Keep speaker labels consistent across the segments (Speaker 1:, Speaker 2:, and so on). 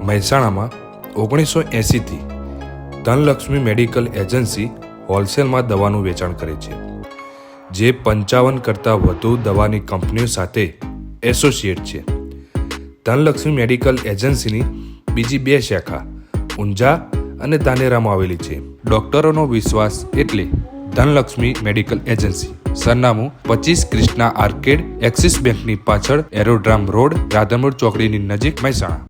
Speaker 1: મહેસાણામાં 1980થી Dhanlaxmi medical agency હોલસેલમાં દવાનું વેચાણ કરે છે, જે 55 કરતાં વધુ દવાની કંપનીઓ સાથે એસોસિએટ છે. ધનલક્ષ્મી મેડિકલ એજન્સીની બીજી 2 શાખા ઊંઝા અને ધાનેરામાં આવેલી છે. ડોક્ટરોનો વિશ્વાસ એટલે ધનલક્ષ્મી મેડિકલ એજન્સી. સરનામું 25 ક્રિષ્ના આર્કેડ, એક્સિસ બેંકની પાછળ, એરોડ્રામ રોડ, રાધનપુર ચોકડીની નજીક, મહેસાણા.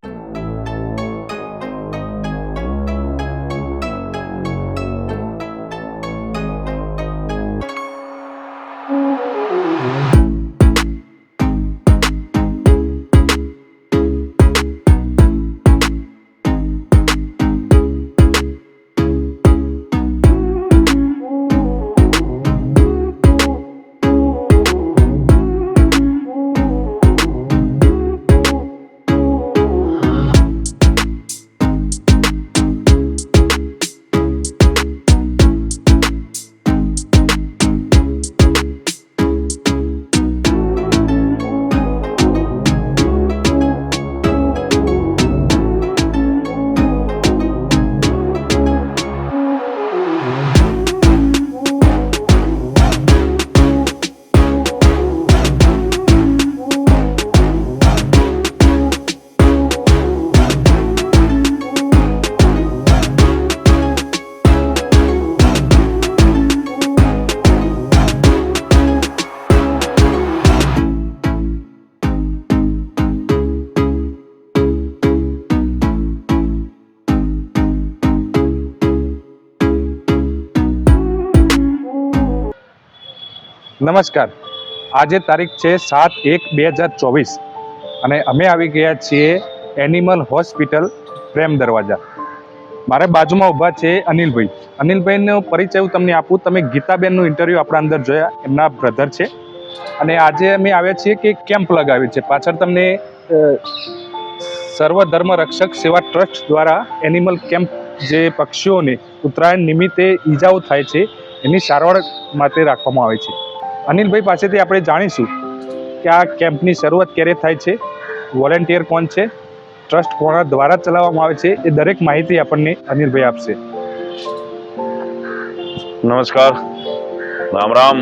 Speaker 2: નમસ્કાર. આજે તારીખ છે 7/1/2024 અને અમે આવી ગયા છીએ એનિમલ હોસ્પિટલ પ્રેમ દરવાજા. મારા બાજુમાં ઊભા છે અનિલભાઈ. અનિલભાઈનો પરિચય હું તમને આપું. તમે ગીતાબેનનું ઇન્ટરવ્યૂ આપણા અંદર જોયા, એમના બ્રધર છે. અને આજે અમે આવ્યા છીએ કે કેમ્પ લગાવ્યો છે. પાછળ તમને સર્વધર્મ રક્ષક સેવા ટ્રસ્ટ દ્વારા એનિમલ કેમ્પ, જે પક્ષીઓને ઉત્તરાયણ નિમિત્તે ઈજાઓ થાય છે એની સારવાર માટે રાખવામાં આવે છે. અનિલભાઈ પાસેથી આપણે જાણીશું કે આ કેમ્પની શરૂઆત ક્યારે થાય છે, વોલેન્ટિયર કોણ છે, ટ્રસ્ટ કોના દ્વારા ચલાવવામાં આવે છે, એ દરેક માહિતી આપણને અનિલભાઈ આપશે.
Speaker 3: નમસ્કાર, રામ રામ.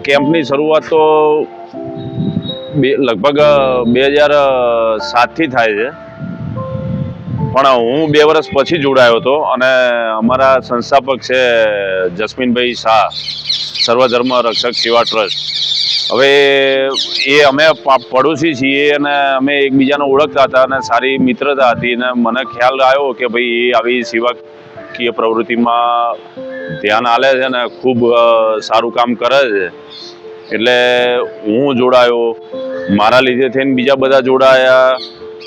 Speaker 3: કેમ્પની શરૂઆત તો લગભગ 2007થી થાય છે, પણ હું 2 વર્ષ પછી જોડાયો હતો. અને અમારા સંસ્થાપક છે જસ્મીનભાઈ શાહ, સર્વધર્મ રક્ષક સેવા ટ્રસ્ટ. હવે એ અમે પડોશી છીએ અને અમે એકબીજાને ઓળખતા હતા અને સારી મિત્રતા હતી. અને મને ખ્યાલ આવ્યો કે ભાઈ એ આવી સેવાકીય પ્રવૃત્તિમાં ધ્યાન આલે છે ને ખૂબ સારું કામ કરે છે. એટલે હું જોડાયો. મારા લીધે થઈને બીજા બધા જોડાયા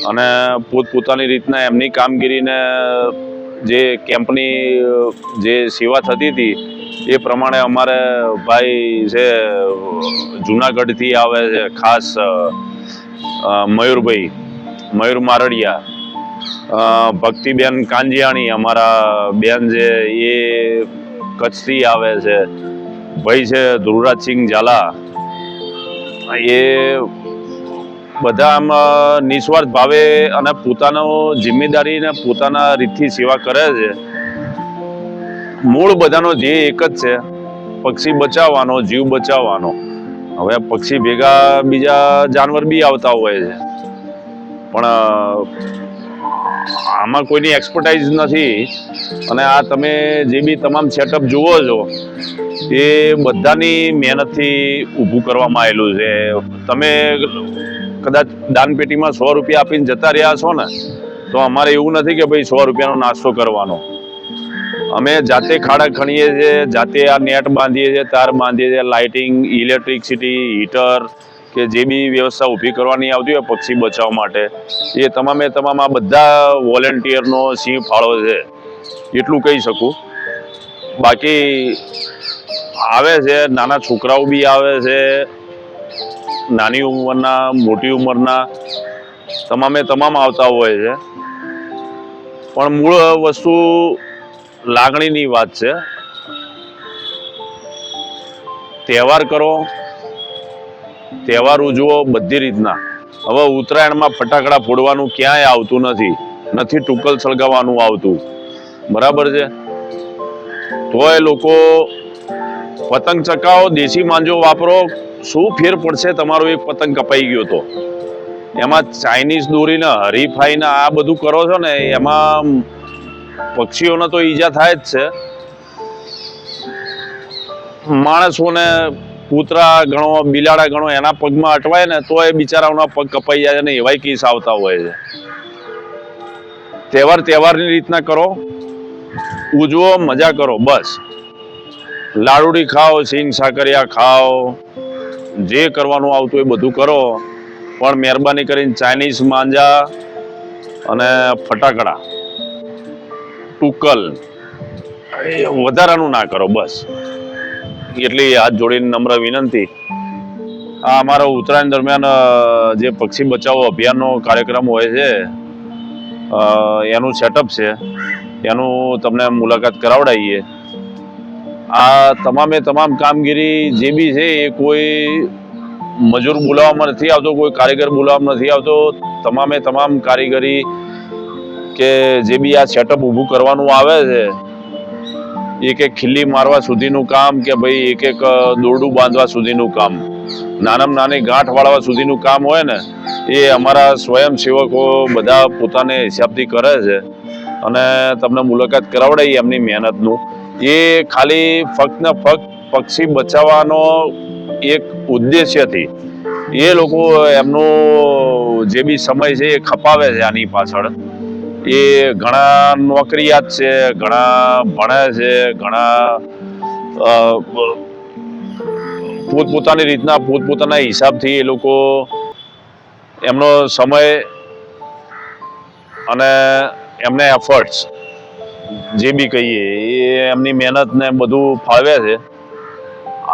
Speaker 3: અને પોતપોતાની રીતના એમની કામગીરીને જે કેમ્પની જે સેવા થતી હતી એ પ્રમાણે અમારે ભાઈ છે જુનાગઢથી આવે છે, ખાસ મયુર મારડિયા, ભક્તિબેન કાંજિયાણી અમારા બેન છે, એ કચ્છથી આવે છે. ભાઈ છે ધ્રુવરાજસિંહ ઝાલા. એ બધા આમ નિસ્વાર્થ ભાવે અને પોતાનો જિમ્મેદારીને પોતાના રીતથી સેવા કરે છે. મૂળ બધાનો ધ્યેય એક જ છે, પક્ષી બચાવવાનો, જીવ બચાવવાનો. હવે પક્ષી ભેગા બીજા જાનવર બી આવતા હોય છે, પણ આમાં કોઈની એક્સપર્ટાઇઝ નથી. અને આ તમે જે બી તમામ સેટઅપ જુઓ છો એ બધાની મહેનતથી ઊભું કરવામાં આવેલું છે. તમે કદાચ દાનપેટીમાં 100 રૂપિયા આપીને જતા રહ્યા છો ને, તો અમારે એવું નથી કે ભાઈ 100 રૂપિયાનો નાસ્તો કરવાનો. અમે જાતે ખાડા ખણીએ છીએ, જાતે આ નેટ બાંધીએ છીએ, તાર બાંધીએ છીએ, લાઇટિંગ, ઇલેક્ટ્રિસિટી, હીટર કે જે બી વ્યવસ્થા ઊભી કરવાની આવતી હોય પક્ષી બચાવવા માટે, એ તમામ આ બધા વોલેન્ટિયરનો સિંહ ફાળો છે, એટલું કહી શકું. બાકી આવે છે, નાના છોકરાઓ બી આવે છે, નાની ઉંમરના, મોટી ઉંમરના તમામ આવતા હોય છે. પણ મૂળ વસ્તુ લાગણીની વાત છે. તહેવાર કરો, તહેવાર ઉજવો બધી રીતના, હવે ઉત્તરાયણમાં ફટાકડા ફોડવાનું ક્યાંય આવતું નથી ટુકલ સળગાવવાનું આવતું, બરાબર છે? તોય લોકો પતંગ ચકાવો, દેશી માંજો વાપરો, શું ફેર પડશે? તમારો એક પતંગ કપાઈ ગયો તો એમાં ચાઇનીઝ દોરીને હરીફાઈને આ બધું કરો છો ને, એમાં પક્ષીઓને તો ઈજા થાય જ છે, માણસોને કૂતરા ગણો, બિલાડા ગણો, એના પગમાં અટવાય ને તો એ બિચારાઓના પગ કપાઈ જાય ને એવાય કેસ આવતા હોય છે. તહેવારની રીતના કરો, ઉજવો, મજા કરો, બસ. લાડુડી ખાઓ, સિંગ સાકરિયા ખાઓ, જે કરવાનું આવતું એ બધું કરો, પણ મહેરબાની કરીને ચાઇનીઝ માંજા અને ફટાકડા, ટુકલ વધારાનું ના કરો, બસ. એટલી હાથ જોડીને નમ્ર વિનંતી. આ અમારો ઉત્તરાયણ દરમિયાન જે પક્ષી બચાવો અભિયાનનો કાર્યક્રમ હોય છે, એનું સેટઅપ છે, એનું તમને મુલાકાત કરાવડાવીએ. આ તમામ કામગીરી જે બી છે એ કોઈ મજૂર બોલાવવામાં નથી આવતો, કોઈ કારીગર બોલાવવામાં નથી આવતો. તમામ કારીગરી કે જે બી આ સેટઅપ ઊભું કરવાનું આવે છે, એક ખીલ્લી મારવા સુધીનું કામ કે ભાઈ એક દોરડું બાંધવા સુધીનું કામ, નાનામાં નાની ગાંઠ વાળવા સુધીનું કામ હોય ને, એ અમારા સ્વયંસેવકો બધા પોતાને હિસાબથી કરે છે. અને તમને મુલાકાત કરાવડાવી એમની મહેનતનું. એ ખાલી ફક્ત ને ફક્ત પક્ષી બચાવવાનો એક ઉદ્દેશ્યથી એ લોકો એમનો જે બી સમય છે એ ખપાવે છે આની પાછળ. એ ઘણા નોકરિયાત છે, ઘણા ભણે છે, ઘણા પોતપોતાની રીતના પોતપોતાના હિસાબથી એ લોકો એમનો સમય અને એમને એફર્ટ્સ જે બી કહીએ એ એમની મહેનત ને બધું ફાળવે છે.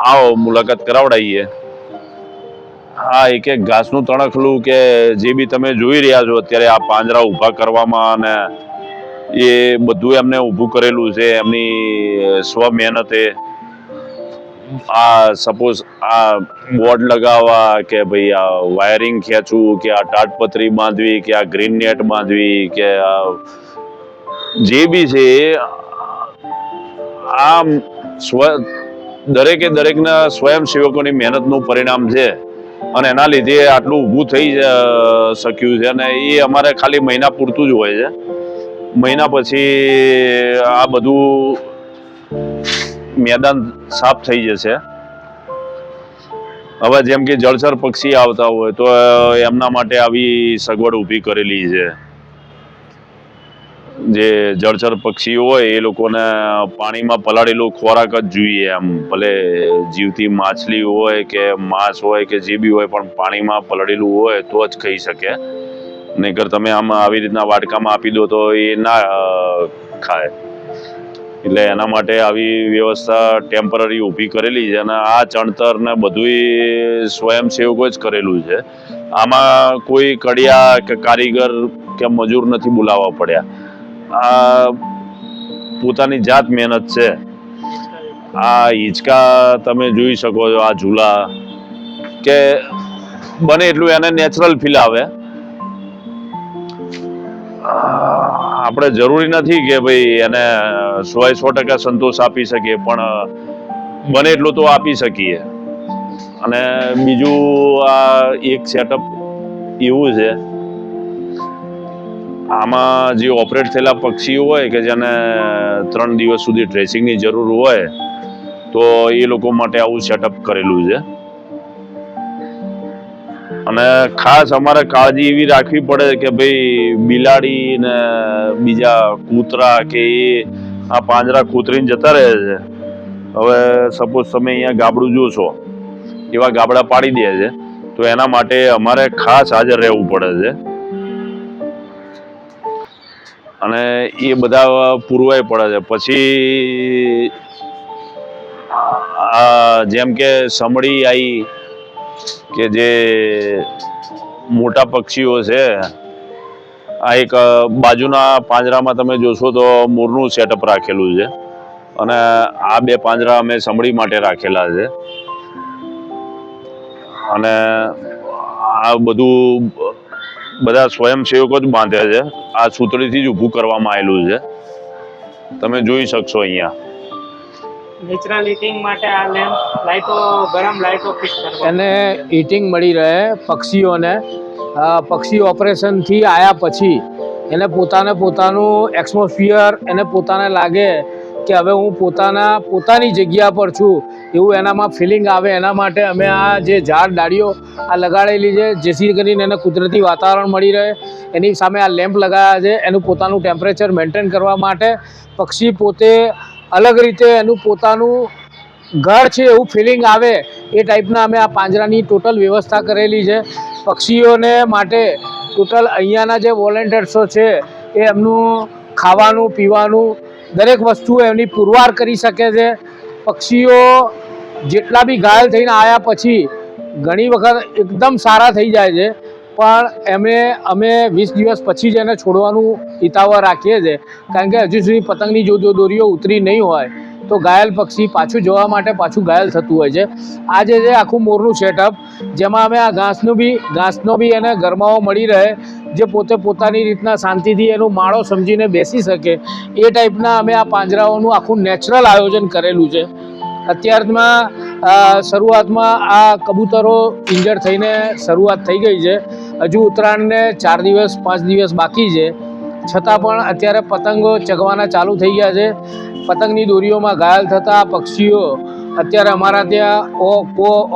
Speaker 3: આવો મુલાકાત કરાવડાવીએ. હા, એક ઘાસનું તણખલું કે જે બી તમે જોઈ રહ્યા છો અત્યારે આ પાંજરા ઊભા કરવામાં, અને એ બધું એમને ઊભું કરેલું છે એમની સ્વ મહેનતે. આ સપોઝ આ બોર્ડ લગાવવા કે ભાઈ આ વાયરિંગ ખેંચવું કે આ તાડપત્રી બાંધવી કે આ ગ્રીન નેટ બાંધવી કે આ જે બી છે આ દરેકના સ્વયંસેવકોની મહેનતનું પરિણામ છે. અને એના લીધે આટલું ઊભું થઈ શક્યું છે. અને એ અમારે ખાલી મહિના પૂરતું જ હોય છે. મહિના પછી આ બધું મેદાન સાફ થઈ જશે. હવે જેમ કે જળચર પક્ષી આવતા હોય તો એમના માટે આવી સગવડ ઊભી કરેલી છે. જે જળચર પક્ષી હોય એ લોકોને પાણીમાં પલાળેલો ખોરાક જ જોઈએ. એમ ભલે જીવતી માછલી હોય કે માંસ હોય કે જે બી હોય, પણ પાણીમાં પલાળેલું હોય તો જ ખાઈ શકે. નહીંતર તમે આમ આવી રીતના વાટકામાં આપી દો તો એ ના ખાય. એટલે એના માટે આવી વ્યવસ્થા ટેમ્પરરી ઊભી કરેલી છે. અને આ ચણતર ને બધું સ્વયંસેવકો જ કરેલું છે. આમાં કોઈ કડિયા કે કારીગર કે મજૂર નથી બોલાવવા પડ્યા. આ પોતાની જાત મહેનત છે. આ હિંચકા તમે જોઈ શકો છો, આ ઝૂલા કે બને એટલું એને નેચરલ ફીલ આવે. આપણે જરૂરી નથી કે ભાઈ એને 100% સંતોષ આપી શકીએ, પણ બને એટલું તો આપી શકીએ. અને બીજું આ એક સેટઅપ એવું છે, આમાં જે ઓપરેટ થયેલા પક્ષીઓ હોય કે જેને 3 દિવસ સુધી ડ્રેસિંગની જરૂર હોય તો એ લોકો માટે આવું સેટઅપ કરેલું છે. અને ખાસ અમારે કાળજી એવી રાખવી પડે કે ભાઈ બિલાડી ને બીજા કૂતરા કે એ આ પાંજરા કૂતરીને જતા રહે છે. હવે સપોઝ તમે અહીંયા ગાબડું જોશો, એવા ગાબડા પાડી દે છે, તો એના માટે અમારે ખાસ હાજર રહેવું પડે છે. અને એ બધા પૂરવાય પડે છે. પછી જેમ કે સમડી આવી કે જે મોટા પક્ષીઓ છે, આ એક બાજુના પાંજરામાં તમે જોશો તો મોરનું સેટઅપ રાખેલું છે. અને આ 2 પાંજરા અમે સમડી માટે રાખેલા છે. અને આ બધું બધા સ્વયંસેવકો જ બાંધે છે. આ સૂતળીથી જ ઊભું કરવામાં આવેલું છે. તમે જોઈ શકશો અહીંયા.
Speaker 4: નેચરલ હીટિંગ માટે આ લેમ્પ લાઇટો ગરમ લાઇટો ફિટ કરવા
Speaker 5: એને હીટિંગ મળી રહે પક્ષીઓને. પક્ષી ઓપરેશનથી આવ્યા પછી એને પોતાનું એટમોસ્ફિયર એને પોતાને લાગે કે હવે હું પોતાની જગ્યા પર છું એવું એનામાં ફિલિંગ આવે. એના માટે અમે આ જે ઝાડ ડાળીઓ આ લગાડેલી છે જેથી કરીને એને કુદરતી વાતાવરણ મળી રહે. એની સામે આ લેમ્પ લગાવ્યા છે એનું પોતાનું ટેમ્પરેચર મેન્ટેન કરવા માટે. પક્ષી પોતે અલગ રીતે એનું પોતાનું ઘર છે એવું ફિલિંગ આવે એ ટાઈપના અમે આ પાંજરાની ટોટલ વ્યવસ્થા કરેલી છે. પક્ષીઓને માટે ટોટલ અહીંયાના જે વોલેન્ટિયર્સો છે એ એમનું ખાવાનું પીવાનું દરેક વસ્તુ એમની પુરવાર કરી શકે છે. પક્ષીઓ જેટલા બી ઘાયલ થઈને આવ્યા પછી ઘણી વખત એકદમ સારા થઈ જાય છે પણ અમે 20 દિવસ પછી જ એને છોડવાનું હિતાવહ રાખીએ છીએ. કારણ કે હજુ સુધી પતંગની જો દોરીઓ ઉતરી નહીં હોય તો ઘાયલ પક્ષી પાછું જવા માટે પાછું ઘાયલ થતું હોય છે. આ જે છે આખું મોરનું સેટઅપ જેમાં અમે આ ઘાસનો બી એને ગરમાવો મળી રહે જે પોતાની રીતના શાંતિથી એનું માળો સમજીને બેસી શકે એ ટાઈપના અમે આ પાંજરાઓનું આખું નેચરલ આયોજન કરેલું છે. અત્યારમાં શરૂઆતમાં આ કબૂતરો ઇન્જર થઈને શરૂઆત થઈ ગઈ છે. હજુ ઉત્તરાયણને 4 દિવસ 5 દિવસ બાકી છે છતાં પણ અત્યારે પતંગો ચગવાના ચાલુ થઈ ગયા છે. પતંગની દોરીઓમાં ઘાયલ થતા પક્ષીઓ અત્યારે અમારા ત્યાં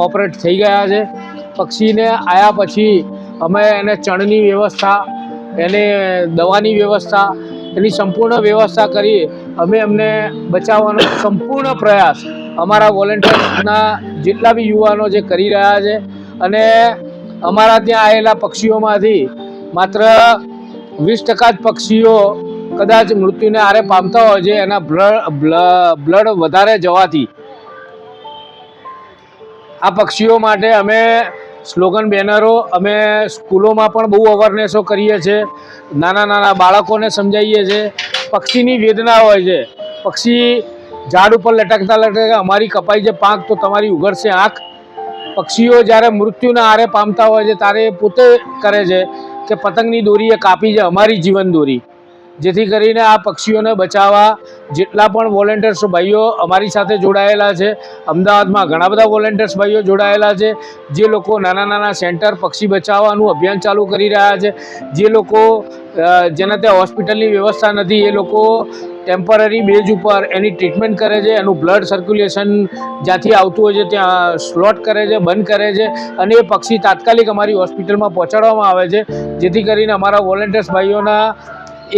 Speaker 5: ઓપરેટ થઈ ગયા છે. પક્ષીને આવ્યા પછી અમે એને ચણની વ્યવસ્થા એને દવાની વ્યવસ્થા એની સંપૂર્ણ વ્યવસ્થા કરી અમે એમને બચાવવાનો સંપૂર્ણ પ્રયાસ અમારા વોલેન્ટિયર્સના જેટલા બી યુવાનો જે કરી રહ્યા છે. અને અમારા ત્યાં આવેલા પક્ષીઓમાંથી માત્ર 20% જ પક્ષીઓ કદાચ મૃત્યુને આરે પામતા હોય છે એના બ્લડ વધારે જવાથી. આ પક્ષીઓ માટે અમે સ્લોગન બેનરો અમે સ્કૂલોમાં પણ બહુ અવેરનેસો કરીએ છીએ. નાના બાળકોને સમજાવીએ છીએ. પક્ષીની વેદના હોય છે. પક્ષી ઝાડ ઉપર લટકતા અમારી કપાઈ છે પાંખ તો તમારી ઉઘડશે આંખ. પક્ષીઓ જ્યારે મૃત્યુના આરે પામતા હોય છે ત્યારે પોતે કરે છે કે પતંગની દોરી એ કાપી છે અમારી જીવન દોરી. જેથી કરીને આ પક્ષીઓને બચાવવા જેટલા પણ વોલેન્ટિયર્સ ભાઈઓ અમારી સાથે જોડાયેલા છે. અમદાવાદમાં ઘણા બધા વોલેન્ટિયર્સ ભાઈઓ જોડાયેલા છે જે લોકો નાના સેન્ટર પક્ષી બચાવવાનું અભિયાન ચાલુ કરી રહ્યા છે. જે લોકો જેના ત્યાં હોસ્પિટલની વ્યવસ્થા નથી એ લોકો ટેમ્પરરી બેઝ ઉપર એની ટ્રીટમેન્ટ કરે છે. એનું બ્લડ સર્ક્યુલેશન જ્યાંથી આવતું હોય છે ત્યાં સ્લોટ કરે છે, બંધ કરે છે અને એ પક્ષી તાત્કાલિક અમારી હોસ્પિટલમાં પહોંચાડવામાં આવે છે. જેથી કરીને અમારા વોલેન્ટિયર્સ ભાઈઓના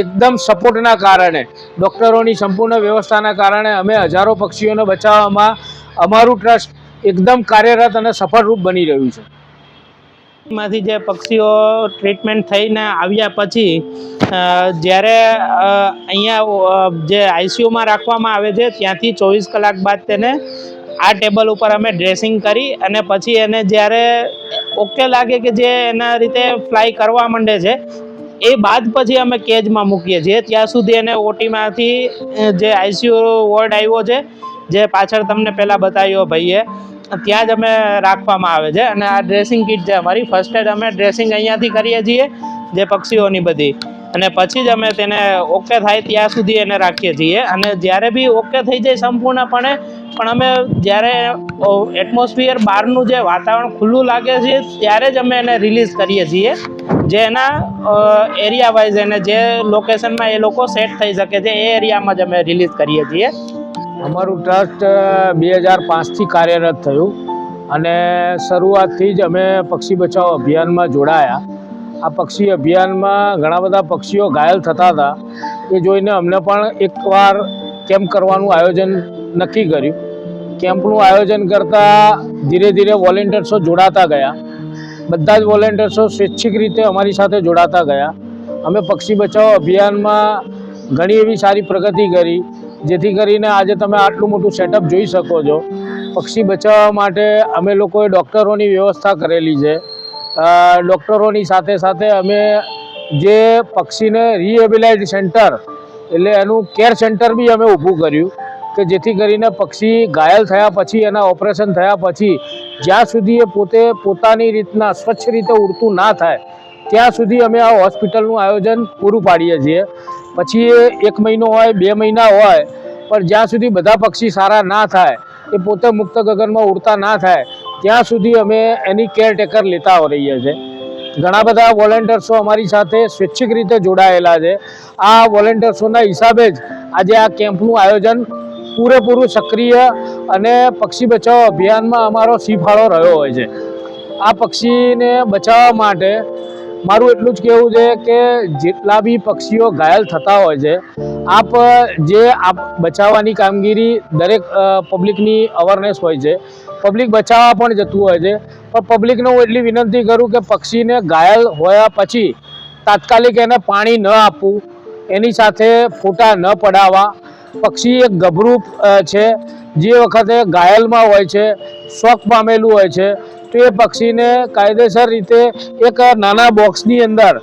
Speaker 5: એકદમ સપોર્ટના કારણે ડૉક્ટરોની સંપૂર્ણ વ્યવસ્થાના કારણે અમે હજારો પક્ષીઓને બચાવવામાં અમારું ટ્રસ્ટ એકદમ કાર્યરત અને સફળરૂપ બની રહ્યું છે.
Speaker 4: માંથી જે પક્ષીઓ ટ્રીટમેન્ટ થઈને આવ્યા પછી જ્યારે અહીંયા જે આઈસીયુમાં રાખવામાં આવે છે ત્યાંથી 24 કલાક બાદ તેને આ ટેબલ ઉપર અમે ડ્રેસિંગ કરી અને પછી એને જ્યારે ઓકે લાગે કે જે એના રીતે ફ્લાય કરવા માંડે છે એ બાદ પછી અમે કેજમાં મૂકીએ છીએ. ત્યાં સુધી એને ઓટીમાંથી જે આઈસીયુ વોર્ડ આવ્યો છે જે પાછળ તમને પહેલાં બતાવ્યો ભાઈએ ત્યાં જ અમે રાખવામાં આવે છે. અને આ ડ્રેસિંગ કિટ છે અમારી ફર્સ્ટ એડ અમે ડ્રેસિંગ અહીંયાથી કરીએ છીએ જે પક્ષીઓની બધી અને પછી જ અમે તેને ઓકે થાય ત્યાં સુધી એને રાખીએ છીએ. અને જ્યારે બી ઓકે થઈ જાય સંપૂર્ણપણે પણ અમે જ્યારે એટમોસ્ફિયર બહારનું જે વાતાવરણ ખુલ્લું લાગે છે ત્યારે જ અમે એને રિલીઝ કરીએ છીએ જે એના એરિયા વાઇઝ એને જે લોકેશનમાં એ લોકો સેટ થઈ શકે છે એ એરિયામાં જ અમે રિલીઝ કરીએ છીએ.
Speaker 5: અમારું ટ્રસ્ટ 2005થી કાર્યરત થયું અને શરૂઆતથી જ અમે પક્ષી બચાવ અભિયાનમાં જોડાયા. આ પક્ષી અભિયાનમાં ઘણા બધા પક્ષીઓ ઘાયલ થતા હતા એ જોઈને અમને પણ એકવાર કેમ્પ કરવાનું આયોજન નક્કી કર્યું. કેમ્પનું આયોજન કરતાં ધીરે ધીરે વોલેન્ટિયર્સો જોડાતા ગયા. બધા જ વોલેન્ટિયર્સો સ્વૈચ્છિક રીતે અમારી સાથે જોડાતા ગયા. અમે પક્ષી બચાવ અભિયાનમાં ઘણી એવી સારી પ્રગતિ કરી જેથી કરીને આજે તમે આટલું મોટું સેટઅપ જોઈ શકો છો. પક્ષી બચાવવા માટે અમે લોકોએ ડૉક્ટરોની વ્યવસ્થા કરેલી છે. ડૉક્ટરોની સાથે સાથે અમે જે પક્ષીને રિહેબિલાઇટ સેન્ટર એટલે એનું કેર સેન્ટર બી અમે ઊભું કર્યું કે જેથી કરીને પક્ષી ઘાયલ થયા પછી એના ઓપરેશન થયા પછી જ્યાં સુધી એ પોતે પોતાની રીતના સ્વચ્છ રીતે ઉડતું ના થાય ત્યાં સુધી અમે આ હોસ્પિટલનું આયોજન પૂરું પાડીએ છીએ. પછી એ 1 મહિનો હોય 2 મહિના હોય, પણ જ્યાં સુધી બધા પક્ષી સારા ના થાય, એ પોતે મુક્ત ગગનમાં ઉડતા ના થાય ત્યાં સુધી અમે એની કેરટેકર લેતા રહીએ છીએ. ઘણા બધા વોલેન્ટિયર્સો અમારી સાથે સ્વૈચ્છિક રીતે જોડાયેલા છે. આ વોલેન્ટિયર્સોના હિસાબે જ આજે આ કેમ્પનું આયોજન પૂરેપૂરું સક્રિય અને પક્ષી બચાવ અભિયાનમાં અમારો ફાળો રહ્યો હોય છે. આ પક્ષીને બચાવવા માટે મારું એટલું જ કહેવું છે કે જેટલા બી પક્ષીઓ ઘાયલ થતા હોય છે, આપ બચાવવાની કામગીરી દરેક પબ્લિકની અવેરનેસ હોય છે. પબ્લિક બચાવવા પણ જતું હોય છે, પણ પબ્લિકને હું એટલી વિનંતી કરું કે પક્ષીને ઘાયલ હોયા પછી તાત્કાલિક એને પાણી ન આપવું, એની સાથે ફોટા ન પડાવવા. પક્ષી એક ગભરું છે, જે વખતે ઘાયલમાં હોય છે, શોક પામેલું હોય છે, તો એ પક્ષીને કાયદેસર રીતે એક નાના બોક્સની અંદર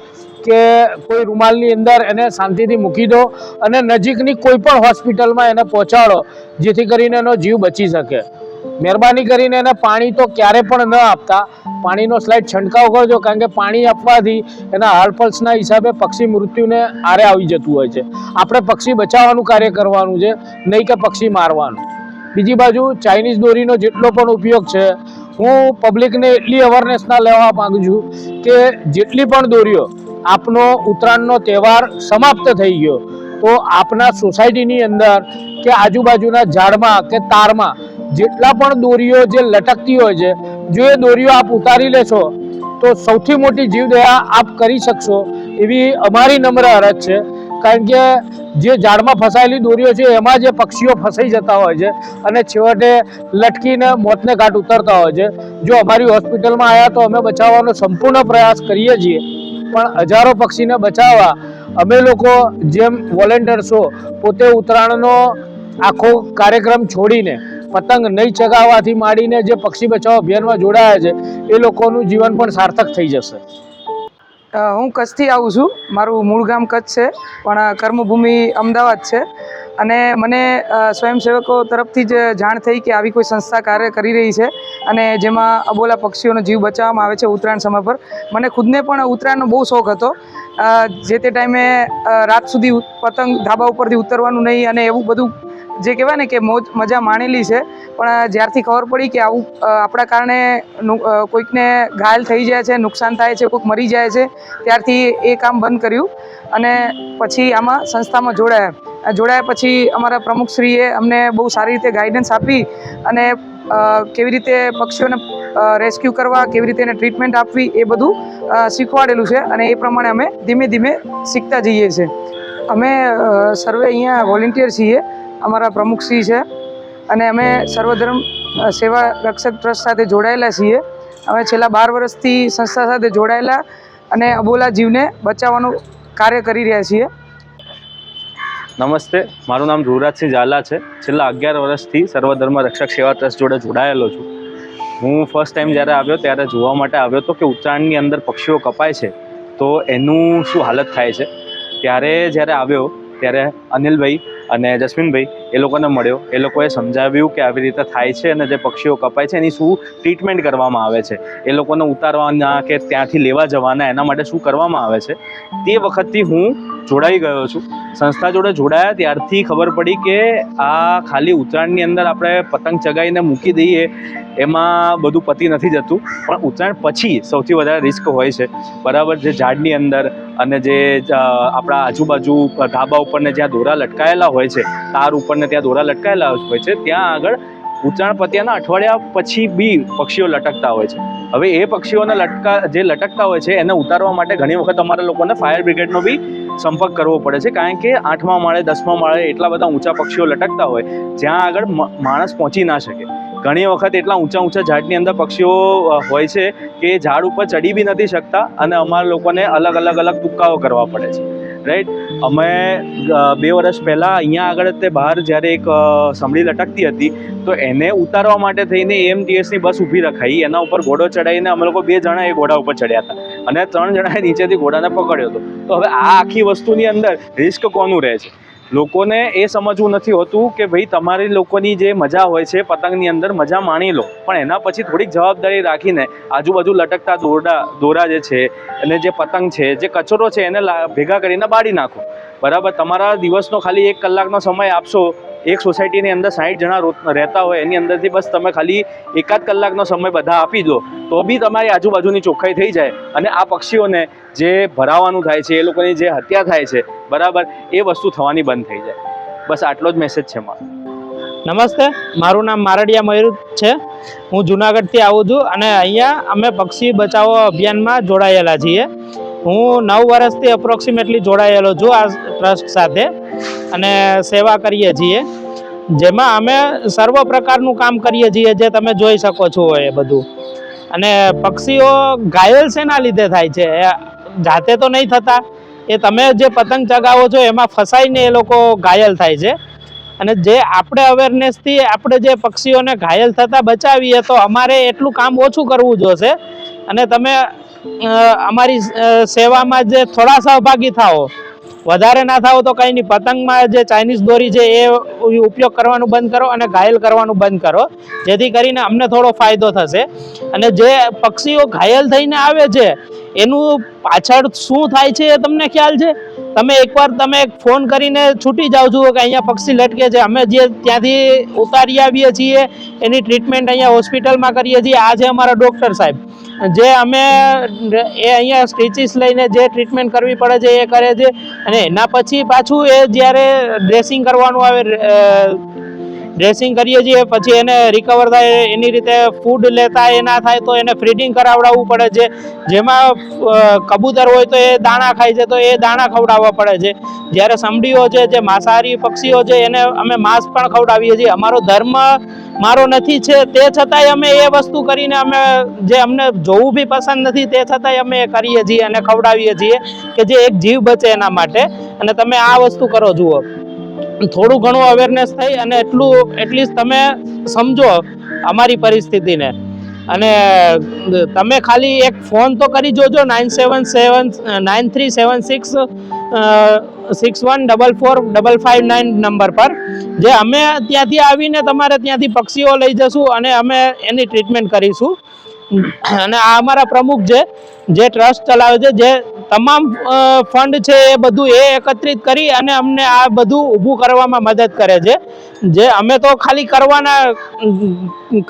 Speaker 5: કે કોઈ રૂમાલની અંદર એને શાંતિથી મૂકી દો અને નજીકની કોઈ પણ હોસ્પિટલમાં એને પહોંચાડો, જેથી કરીને એનો જીવ બચી શકે. મહેરબાની કરીને એને પાણી તો ક્યારે પણ ન આપતા, પાણીનો સ્લાઇડ છંટકાવ કરજો, કારણ કે પાણી આપવાથી એના હાર્ટ પલ્સના હિસાબે પક્ષી મૃત્યુને આરે આવી જતું હોય છે. આપણે પક્ષી બચાવવાનું કાર્ય કરવાનું છે, નહીં કે પક્ષી મારવાનું. બીજી બાજુ ચાઇનીઝ દોરીનો જેટલો પણ ઉપયોગ છે, હું પબ્લિકને એટલી અવેરનેસના લેવા માગું છું કે જેટલી પણ દોરીઓ આપનો ઉત્તરાયણનો તહેવાર સમાપ્ત થઈ ગયો તો આપના સોસાયટીની અંદર કે આજુબાજુના ઝાડમાં કે તારમાં જેટલા પણ દોરીઓ જે લટકતી હોય છે, જો એ દોરીઓ આપ ઉતારી લેશો તો સૌથી મોટી જીવદયા આપ કરી શકશો એવી અમારી નમ્ર અરજ છે. કારણ કે જે ઝાડમાં ફસાયેલી દોરીઓ છે એમાં જે પક્ષીઓ ફસાઈ જતા હોય છે અને છેવટે લટકીને મોતને ઘાટ ઉતરતા હોય છે. જો અમારી હોસ્પિટલમાં આવ્યા તો અમે બચાવવાનો સંપૂર્ણ પ્રયાસ કરીએ છીએ, પણ હજારો પક્ષીને બચાવવા અમે લોકો જેમ વોલેન્ટિયર્સો પોતે ઉત્તરાયણનો આખો કાર્યક્રમ છોડીને પતંગ નહીં ચગાવવાથી માંડીને જે પક્ષી બચાવ અભિયાનમાં જોડાયા છે એ લોકોનું જીવન પણ સાર્થક થઈ જશે.
Speaker 6: હું કચ્છથી આવું છું. મારું મૂળ ગામ કચ્છ છે, પણ કર્મભૂમિ અમદાવાદ છે. અને મને સ્વયંસેવકો તરફથી જ જાણ થઈ કે આવી કોઈ સંસ્થા કાર્ય કરી રહી છે અને જેમાં અબોલા પક્ષીઓનો જીવ બચાવવામાં આવે છે ઉત્તરાયણ સમય પર. મને ખુદને પણ ઉત્તરાયણનો બહુ શોખ હતો. જે તે ટાઈમે રાત સુધી પતંગ ધાબા ઉપરથી ઉતરવાનું નહીં અને એવું બધું જે કહેવાય ને કે મોજ મજા માણેલી છે. પણ જ્યારથી ખબર પડી કે આવું આપણા કારણે કોઈકને ઘાયલ થઈ જાય છે, નુકસાન થાય છે, કોઈક મરી જાય છે, ત્યારથી એ કામ બંધ કર્યું અને પછી આમાં સંસ્થામાં જોડાયા પછી અમારા પ્રમુખશ્રીએ અમને બહુ સારી રીતે ગાઈડન્સ આપી અને કેવી રીતે પક્ષીઓને રેસ્ક્યુ કરવા, કેવી રીતે એને ટ્રીટમેન્ટ આપવી, એ બધું શીખવાડેલું છે અને એ પ્રમાણે અમે ધીમે ધીમે શીખતા જઈએ છીએ. અમે સર્વે અહીંયા વોલેન્ટિયર છીએ, અમારા પ્રમુખશ્રી છે અને અમે સર્વધર્મ સેવા રક્ષક ટ્રસ્ટ સાથે જોડાયેલા છીએ. અમે છેલ્લા 12 વર્ષથી સંસ્થા સાથે જોડાયેલા અને અબોલા જીવને બચાવવાનું કાર્ય કરી રહ્યા છીએ.
Speaker 7: નમસ્તે, મારું નામ ધ્રુવરાજસિંહ ઝાલા છે. છેલ્લા 11 વર્ષથી સર્વધર્મ રક્ષક સેવા ટ્રસ્ટ જોડે જોડાયેલો છું. હું ફર્સ્ટ ટાઈમ જ્યારે આવ્યો ત્યારે જોવા માટે આવ્યો હતો કે ઉત્તરાયણની અંદર પક્ષીઓ કપાય છે તો એનું શું હાલત થાય છે. ત્યારે જ્યારે આવ્યો ત્યારે અનિલભાઈ અને જસ્મીનભાઈ એ લોકોને મળ્યો. એ લોકોએ સમજાવ્યું કે આવી રીતે થાય છે અને જે પક્ષીઓ કપાય છે એની શું ટ્રીટમેન્ટ કરવામાં આવે છે, એ લોકોને ઉતારવાના કે ત્યાંથી લેવા જવાના એના માટે શું કરવામાં આવે છે. તે વખતથી હું જોડાઈ ગયો છું. સંસ્થા જોડે જોડાયા ત્યારથી ખબર પડી કે આ ખાલી ઉત્તરાયણની અંદર આપણે પતંગ ચગાવીને મૂકી દઈએ એમાં બધું પતી નથી જતું, પણ ઉત્તરાયણ પછી સૌથી વધારે રિસ્ક હોય છે. બરાબર, જે ઝાડની અંદર અને જે આપણા આજુબાજુ ધાબા ઉપરને જ્યાં દોરા લટકાયેલા હોય છે, તાર ઉપરને ત્યાં દોરા લટકાયેલા હોય છે, ત્યાં આગળ ઉત્તરાયણ પત્યાના અઠવાડિયા પછી બી પક્ષીઓ લટકતા હોય છે. હવે એ પક્ષીઓને જે લટકતા હોય છે એને ઉતારવા માટે ઘણી વખત અમારા લોકોને ફાયર બ્રિગેડનો બી સંપર્ક કરવો પડે છે, કારણ કે 8મા માળે 10મા માળે એટલા બધા ઊંચા પક્ષીઓ લટકતા હોય જ્યાં આગળ માણસ પહોંચી ના શકે. ઘણી વખત એટલા ઊંચા ઝાડની અંદર પક્ષીઓ હોય છે કે ઝાડ ઉપર ચડી બી નથી શકતા અને અમારા લોકોને અલગ અલગ તુક્કાઓ કરવા પડે છે. રાઈટ, અમે 2 વર્ષ પહેલાં અહીંયા આગળ તે બહાર જ્યારે એક સમડી લટકતી હતી તો એને ઉતારવા માટે થઈને AMTSની બસ ઊભી રખાઈ, એના ઉપર ઘોડો ચડાવીને અમે લોકો 2 જણા એ ઘોડા ઉપર ચડ્યા હતા અને 3 જણાએ નીચેથી ઘોડાને પકડ્યો હતો. તો હવે આ આખી વસ્તુની અંદર રિસ્ક કોનું રહે છે? લોકોને એ સમજવું નથી હોતું કે ભાઈ તમારી લોકોની જે મજા હોય છે પતંગની અંદર મજા માણી લો, પણ એના પછી થોડીક જવાબદારી રાખીને આજુબાજુ લટકતા દોરા જે છે અને જે પતંગ છે, જે કચરો છે એને ભેગા કરીને બાળી નાખો. બરાબર, તમારા દિવસનો ખાલી 1 કલાકનો સમય આપશો. એક સોસાયટીની અંદર 60 જણા રહેતા હોય, એની અંદરથી બસ તમે ખાલી 1 કલાકનો સમય બધા આપી દો તો બી તમારી આજુબાજુની ચોખ્ખાઈ થઈ જાય. અને આ પક્ષીઓને જે ભરાવાનું થાય છે, એ લોકોની જે હત્યા થાય છે, બરાબર, એ વસ્તુ થવાની બંધ થઈ જાય. બસ આટલો જ મેસેજ છે મારો.
Speaker 4: નમસ્તે, મારું નામ મારડિયા મયુર છે. હું જુનાગઢથી આવું છું અને અહીંયા અમે પક્ષી બચાવો અભિયાનમાં જોડાયેલા છીએ. હું 9 વર્ષથી અપ્રોક્સિમેટલી જોડાયેલો છું આ ટ્રસ્ટ સાથે અને સેવા કરીએ છીએ, જેમાં અમે સર્વ પ્રકારનું કામ કરીએ છીએ જે તમે જોઈ શકો છો એ બધું. અને પક્ષીઓ ઘાયલ શેના લીધે થાય છે? જાતે તો નહીં થતા, એ તમે જે પતંગ ચગાવો છો એમાં ફસાઈને એ લોકો ઘાયલ થાય છે. અને જે આપણે અવેરનેસથી આપણે જે પક્ષીઓને ઘાયલ થતાં બચાવીએ તો અમારે એટલું કામ ઓછું કરવું જોશે. અને તમે અમારી સેવામાં જે થોડા સહભાગી થાઓ, વધારે ના થાઓ તો કંઈ નહીં, પતંગમાં જે ચાઇનીઝ દોરી છે એ ઉપયોગ કરવાનું બંધ કરો અને ઘાયલ કરવાનું બંધ કરો, જેથી કરીને અમને થોડો ફાયદો થશે. અને જે પક્ષીઓ ઘાયલ થઈને આવે છે એનું પાછળ શું થાય છે એ તમને ખ્યાલ છે? તમે એકવાર ફોન કરીને છૂટી જાઓ છો કે અહીંયા પક્ષી લટકે છે, અમે જે ત્યાંથી ઉતારી આવીએ છીએ એની ટ્રીટમેન્ટ અહીંયા હોસ્પિટલમાં કરીએ છીએ. આ છે અમારા ડૉક્ટર સાહેબ, જે અમે એ અહીંયા સ્ટીચીસ લઈને જે ટ્રીટમેન્ટ કરવી પડે છે એ કરે છે. અને એના પછી પાછું એ જ્યારે ડ્રેસિંગ કરવાનું આવે, ડ્રેસિંગ કરીએ છીએ, પછી એને રિકવર થાય એની રીતે ફૂડ લેતા એ ના થાય તો એને ફીડિંગ કરાવડાવવું પડે છે. જેમાં કબૂતર હોય તો એ દાણા ખાય છે તો એ દાણા ખવડાવવા પડે છે. જ્યારે સમડીઓ છે, જે માંસાહારી પક્ષીઓ છે, એને અમે માંસ પણ ખવડાવીએ છીએ. અમારો ધર્મ મારો નથી છે, તે છતાંય અમે એ વસ્તુ કરીને અમે જે અમને જોવું બી પસંદ નથી તે છતાંય અમે એ કરીએ છીએ અને ખવડાવીએ છીએ કે જે એક જીવ બચે એના માટે. અને તમે આ વસ્તુ કરો, જુઓ, થોડું ઘણું અવેરનેસ થઈ અને એટલીસ્ટ તમે સમજો અમારી પરિસ્થિતિને. અને તમે ખાલી એક ફોન તો કરી જોજો 97737661445559 નંબર પર, જે અમે ત્યાંથી આવીને તમારે ત્યાંથી પક્ષીઓ લઈ જશું અને અમે એની ટ્રીટમેન્ટ કરીશું. અને આ અમારા પ્રમુખ છે જે ટ્રસ્ટ ચલાવે છે, જે તમામ ફંડ છે એ બધું એ એકત્રિત કરી અને અમને આ બધું ઊભું કરવામાં મદદ કરે છે. જે અમે તો ખાલી કરવાના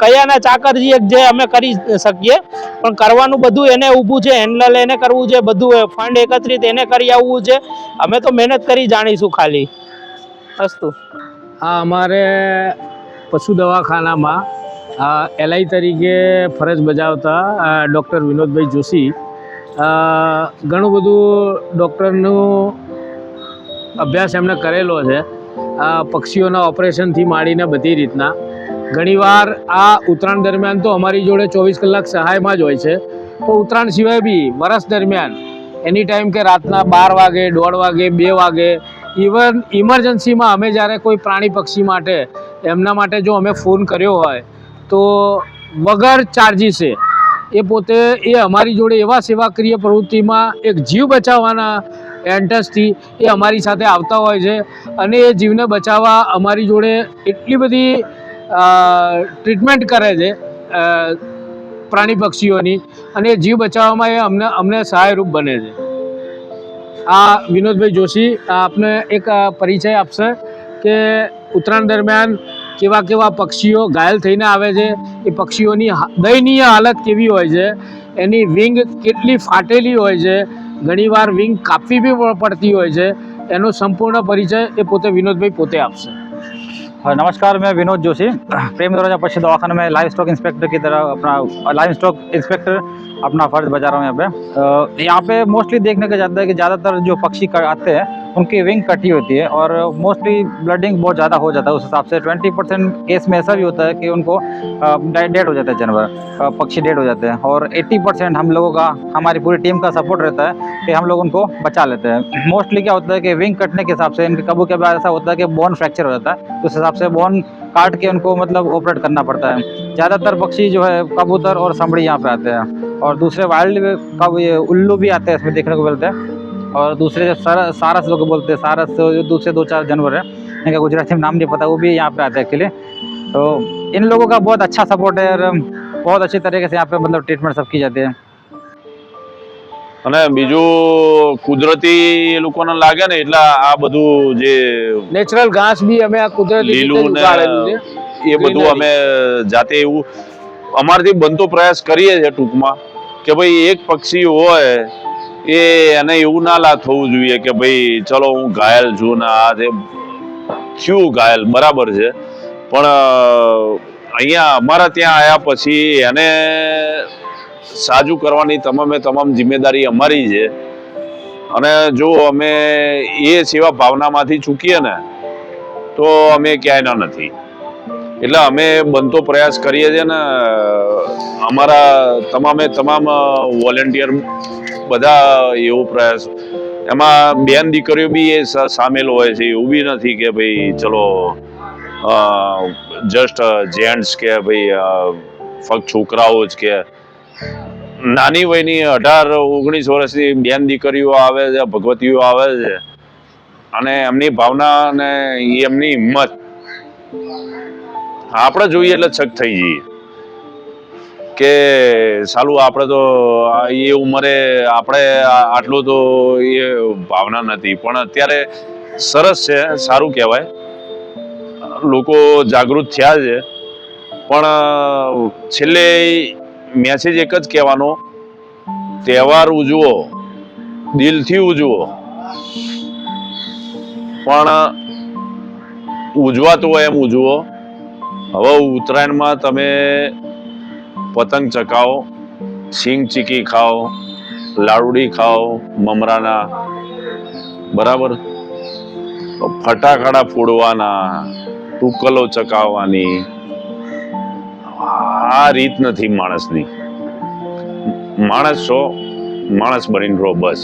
Speaker 4: કયાના ચાકર છીએ જે અમે કરી શકીએ, પણ કરવાનું બધું એને ઊભું છે, હેન્ડલ એને કરવું છે, બધું ફંડ એકત્રિત એને કરી આવવું છે. અમે તો મહેનત કરી જાણીશું ખાલી. અસ્તુ.
Speaker 5: આ અમારે પશુ દવાખાનામાં LI તરીકે ફરજ બજાવતા ડૉક્ટર વિનોદભાઈ જોશી ઘણું બધું ડૉક્ટરનું અભ્યાસ એમણે કરેલો છે. પક્ષીઓના ઓપરેશનથી માંડીને બધી રીતના. ઘણીવાર આ ઉત્તરાયણ દરમિયાન તો અમારી જોડે 24 કલાક સહાયમાં જ હોય છે, તો ઉત્તરાયણ સિવાય બી વરસ દરમિયાન એની ટાઈમ કે રાતના 12 વાગે, 1:30 વાગે, 2 વાગે, ઇવન ઇમરજન્સીમાં અમે જ્યારે કોઈ પ્રાણી પક્ષી માટે એમના માટે જો અમે ફોન કર્યો હોય તો વગર ચાર્જીસે એ પોતે અમારી જોડે એવા સેવાકીય પ્રવૃત્તિમાં એક જીવ બચાવવાના એન્ટસથી એ અમારી સાથે આવતા હોય છે. અને એ જીવને બચાવવા અમારી જોડે એટલી બધી ટ્રીટમેન્ટ કરે છે પ્રાણી પક્ષીઓની, અને એ જીવ બચાવવામાં એ અમને સહાયરૂપ બને છે. આ વિનોદભાઈ જોશી આપને એક પરિચય આપશે કે ઉત્તરાયણ દરમિયાન કેવા કેવા પક્ષીઓ ઘાયલ થઈને આવે છે, એ પક્ષીઓની દયનીય હાલત કેવી હોય છે, એની વિંગ કેટલી ફાટેલી હોય છે, ઘણીવાર વિંગ કાપવી બી પડતી હોય છે. એનો સંપૂર્ણ પરિચય એ પોતે વિનોદભાઈ પોતે આપશે.
Speaker 8: नमस्कार, मैं विनोद जोशी, प्रेम दरवाजा पशु दवाखाना में लाइव स्टॉक इंस्पेक्टर की तरह अपना लाइव स्टॉक इंस्पेक्टर अपना फर्ज बजा रहा हूँ यहाँ पे मोस्टली देखने को जाता है कि ज़्यादातर जो पक्षी आते हैं उनकी विंग कटी होती है और मोस्टली ब्लडिंग बहुत ज़्यादा हो जाता है. उस हिसाब से 20% केस में ऐसा भी होता है कि उनको डेड हो जाता है, जानवर पक्षी डेड हो जाते हैं. और 80% हम लोगों का, हमारी पूरी टीम का सपोर्ट रहता है कि हम लोग उनको बचा लेते हैं. मोस्टली क्या होता है कि विंग कटने के हिसाब से इनके कभी कभी ऐसा होता है कि बोन फ्रैक्चर हो जाता है, उस हिसाब से बोन काट के उनको मतलब ऑपरेट करना पड़ता है. ज़्यादातर पक्षी जो है कबूतर और समड़ी यहाँ पे आते हैं, और दूसरे वाइल्ड का ये उल्लू भी आते हैं इसमें देखने को मिलते हैं. और दूसरे जो सारस लोग बोलते हैं, सारस जो दूसरे 2-4 जानवर हैं, इनका गुजराती में नाम नहीं पता, वो भी यहाँ पे आते हैं एक्चुअली। तो इन लोगों का बहुत अच्छा सपोर्ट है और बहुत अच्छी तरीके से यहाँ पे मतलब ट्रीटमेंट सब की जाती है।
Speaker 3: અને બીજું કુદરતી એ લોકોને લાગે ને એટલે આ બધું જે
Speaker 5: નેચરલ ઘાસ બી અમે આ કુદરતી રીતે જ
Speaker 3: લીલું ને
Speaker 5: ઉગાડેલું છે.
Speaker 3: એ બધું અમે જાતે એવું અમારથી બનતો પ્રયાસ કરીએ છીએ ટૂંકમાં કે ભાઈ એક પક્ષી હોય એ એને એવું ના થવું જોઈએ કે ભાઈ ચલો હું ઘાયલ છું ને આ તે થયું ઘાયલ બરાબર છે, પણ અહીંયા અમારા ત્યાં આવ્યા પછી એને સાજું કરવાની તમામ જિમ્મેદારી અમારી છે. અને જો અમે એ સેવા ભાવનામાંથી ચૂકીએ ને તો અમે ક્યાંય નથી. એટલે અમે બનતો પ્રયાસ કરીએ છીએ ને અમારા તમામ વોલેન્ટિયર બધા એવો પ્રયાસ, એમાં બેન દીકરીઓ બી એ સામેલ હોય છે. એવું બી નથી કે ભાઈ ચલો જસ્ટ જેન્ટ્સ કે ભાઈ ફક્ત છોકરાઓ જ કે નાની વયની 18-19 વર્ષની બેન દીકરીઓ આવે છે, ભગવતીઓ આવે છે, અને એમની ભાવના અને એમની હિંમત આપણે જોઈએ એટલે છક થઈ જઈએ કે સાલું આપણે તો એ ઉંમરે આપણે આટલું તો એ ભાવના નથી. પણ અત્યારે સરસ છે, સારું કહેવાય, લોકો જાગૃત થયા છે. પણ છેલ્લે મેસેજ એક જ કહેવાનો, તહેવાર ઉજવો, દિલથી ઉજવો, પણ ઉજવાતો હોય એમ ઉજવો. હવે ઉત્તરાયણમાં તમે પતંગ ચકાવો, સિંગ ચીકી ખાઓ, લાડુડી ખાઓ મમરાના, બરાબર, ફટાકડા ફોડવાના, ટુકલો ચકાવવાની. આ રીત નથી માણસની. માણસ છો, માણસ બનીને રહો બસ.